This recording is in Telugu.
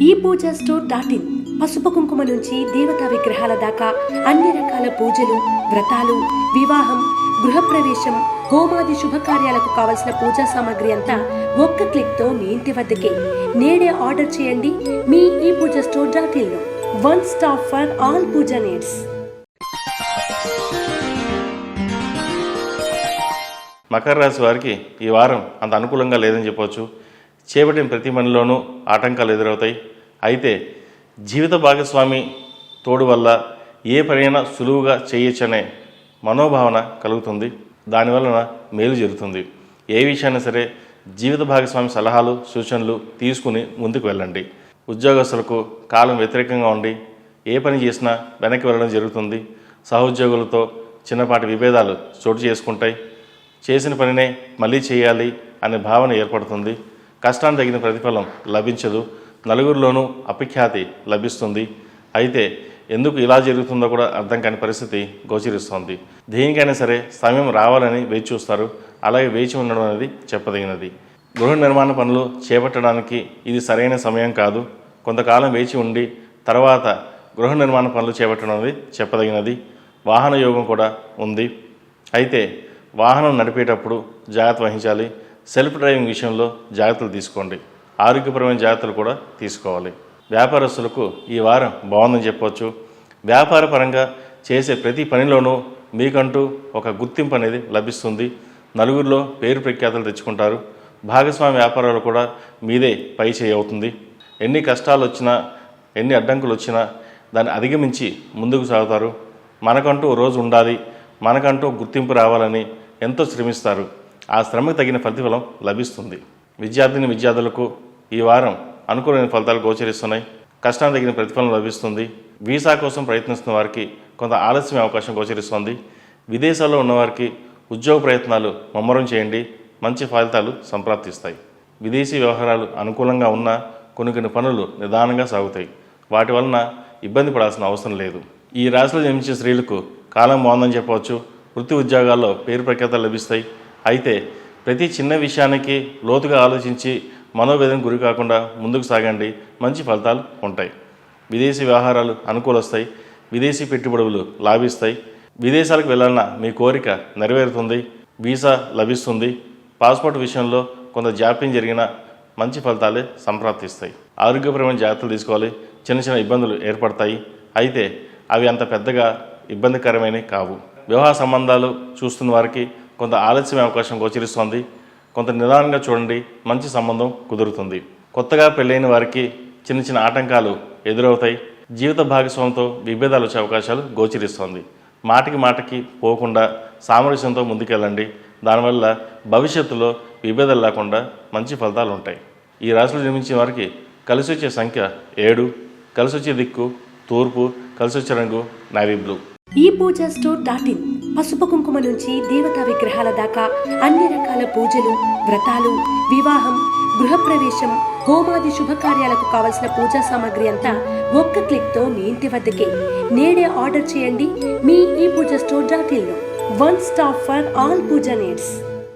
ఈ పూజా స్టోర్ .in పసుపు కుంకుమ నుంచి దేవతా విగ్రహాల దాకా అన్ని రకాల పూజలు, వ్రతాలు, వివాహం, గృహప్రవేశం, హోమాది శుభకార్యాలకు కావలసిన పూజా సామాగ్రి అంతా ఒక్క క్లిక్తో మీ ఇంటి వద్దకే. నేడే ఆర్డర్ చేయండి మీ ఈ పూజా స్టోర్ .in లో. One stop for all puja needs. మకర రాశి వారికి ఈ వారం అంత అనుకూలంగా లేదని చెప్పవచ్చు. చేపట్టిన ప్రతి పనిలోనూ ఆటంకాలు ఎదురవుతాయి. అయితే జీవిత భాగస్వామి తోడు వల్ల ఏ పనైనా సులువుగా చేయొచ్చనే మనోభావన కలుగుతుంది. దానివలన మేలు జరుగుతుంది. ఏ విషయాన్ని సరే జీవిత భాగస్వామి సలహాలు, సూచనలు తీసుకుని ముందుకు వెళ్ళండి. ఉద్యోగస్తులకు కాలం వ్యతిరేకంగా ఉండి ఏ పని చేసినా వెనక్కి వెళ్ళడం జరుగుతుంది. సహోద్యోగులతో చిన్నపాటి విభేదాలు చోటు చేసుకుంటాయి. చేసిన పనినే మళ్ళీ చేయాలి అనే భావన ఏర్పడుతుంది. కష్టానికి తగిన ప్రతిఫలం లభించదు. నలుగురిలోనూ అపఖ్యాతి లభిస్తుంది. అయితే ఎందుకు ఇలా జరుగుతుందో కూడా అర్థం కాని పరిస్థితి గోచరిస్తోంది. దేనికైనా సరే సమయం రావాలని వేచి చూస్తారు. అలాగే వేచి ఉండడం అనేది చెప్పదగినది. గృహ నిర్మాణ పనులు చేపట్టడానికి ఇది సరైన సమయం కాదు. కొంతకాలం వేచి ఉండి తర్వాత గృహ నిర్మాణ పనులు చేపట్టడం అనేది చెప్పదగినది. వాహన యోగం కూడా ఉంది. అయితే వాహనం నడిపేటప్పుడు జాగ్రత్త వహించాలి. సెల్ఫ్ డ్రైవింగ్ విషయంలో జాగ్రత్తలు తీసుకోండి. ఆరోగ్యపరమైన జాగ్రత్తలు కూడా తీసుకోవాలి. వ్యాపారస్తులకు ఈ వారం బాగుందని చెప్పవచ్చు. వ్యాపార పరంగా చేసే ప్రతి పనిలోనూ మీకంటూ ఒక గుర్తింపు అనేది లభిస్తుంది. నలుగురిలో పేరు ప్రఖ్యాతలు తెచ్చుకుంటారు. భాగస్వామి వ్యాపారాలు కూడా మీదే పై చేయి అవుతుంది. ఎన్ని కష్టాలు వచ్చినా, ఎన్ని అడ్డంకులు వచ్చినా దాన్ని అధిగమించి ముందుకు సాగుతారు. మనకంటూ రోజు ఉండాలి, మనకంటూ గుర్తింపు రావాలని ఎంతో శ్రమిస్తారు. ఆ శ్రమకు తగిన ప్రతిఫలం లభిస్తుంది. విద్యార్థులకు ఈ వారం అనుకూలమైన ఫలితాలు గోచరిస్తున్నాయి. కష్టానికి తగిన ప్రతిఫలం లభిస్తుంది. వీసా కోసం ప్రయత్నిస్తున్న వారికి కొంత ఆలస్యం అవకాశం గోచరిస్తుంది. విదేశాల్లో ఉన్నవారికి ఉద్యోగ ప్రయత్నాలు ముమ్మరం చేయండి. మంచి ఫలితాలు సంప్రాప్తిస్తాయి. విదేశీ వ్యవహారాలు అనుకూలంగా ఉన్న కొన్ని పనులు నిదానంగా సాగుతాయి. వాటి వలన ఇబ్బంది పడాల్సిన అవసరం లేదు. ఈ రాశిలో జన్మించే స్త్రీలకు కాలం బాగుందని చెప్పవచ్చు. వృత్తి ఉద్యోగాల్లో పేరు ప్రఖ్యాతలు లభిస్తాయి. అయితే ప్రతి చిన్న విషయానికి లోతుగా ఆలోచించి మనోవేదన గురి కాకుండా ముందుకు సాగండి. మంచి ఫలితాలు ఉంటాయి. విదేశీ వ్యవహారాలు అనుకూలొస్తాయి. విదేశీ పెట్టుబడులు లాభిస్తాయి. విదేశాలకు వెళ్ళాలన్న మీ కోరిక నెరవేరుతుంది. వీసా లభిస్తుంది. పాస్పోర్ట్ విషయంలో కొంత జాప్యం జరిగిన మంచి ఫలితాలే సంప్రాప్తిస్తాయి. ఆరోగ్యపరమైన జాగ్రత్తలు తీసుకోవాలి. చిన్న ఇబ్బందులు ఏర్పడతాయి. అయితే అవి అంత పెద్దగా ఇబ్బందికరమైనవి కావు. వివాహ సంబంధాలు చూస్తున్న వారికి కొంత ఆలస్యమే అవకాశం గోచరిస్తోంది. కొంత నిదానంగా చూడండి. మంచి సంబంధం కుదురుతుంది. కొత్తగా పెళ్ళైన వారికి చిన్న ఆటంకాలు ఎదురవుతాయి. జీవిత భాగస్వామితో విభేదాలు వచ్చే అవకాశాలు గోచరిస్తోంది. మాటికి పోకుండా సామరస్యంతో ముందుకెళ్ళండి. దానివల్ల భవిష్యత్తులో విభేదాలు లేకుండా మంచి ఫలితాలు ఉంటాయి. ఈ రాశిలో జన్మించిన వారికి కలిసి వచ్చే సంఖ్య 7, కలిసి వచ్చే దిక్కు తూర్పు, కలిసి వచ్చే రంగు నేవీ బ్లూ. ఈ పూజా స్టోర్ .in పసుపు కుంకుమ నుంచి దేవతా విగ్రహాల దాకా అన్ని రకాల పూజలు, వ్రతాలు, వివాహం, గృహప్రవేశం, హోమాది శుభకార్యాలకు కావలసిన పూజా సామాగ్రి అంతా ఒక్క క్లిక్తో మీ ఇంటి వద్దకే. నేడే ఆర్డర్ చేయండి మీ ఈ పూజా స్టోర్ .in లో. One stop for all puja needs.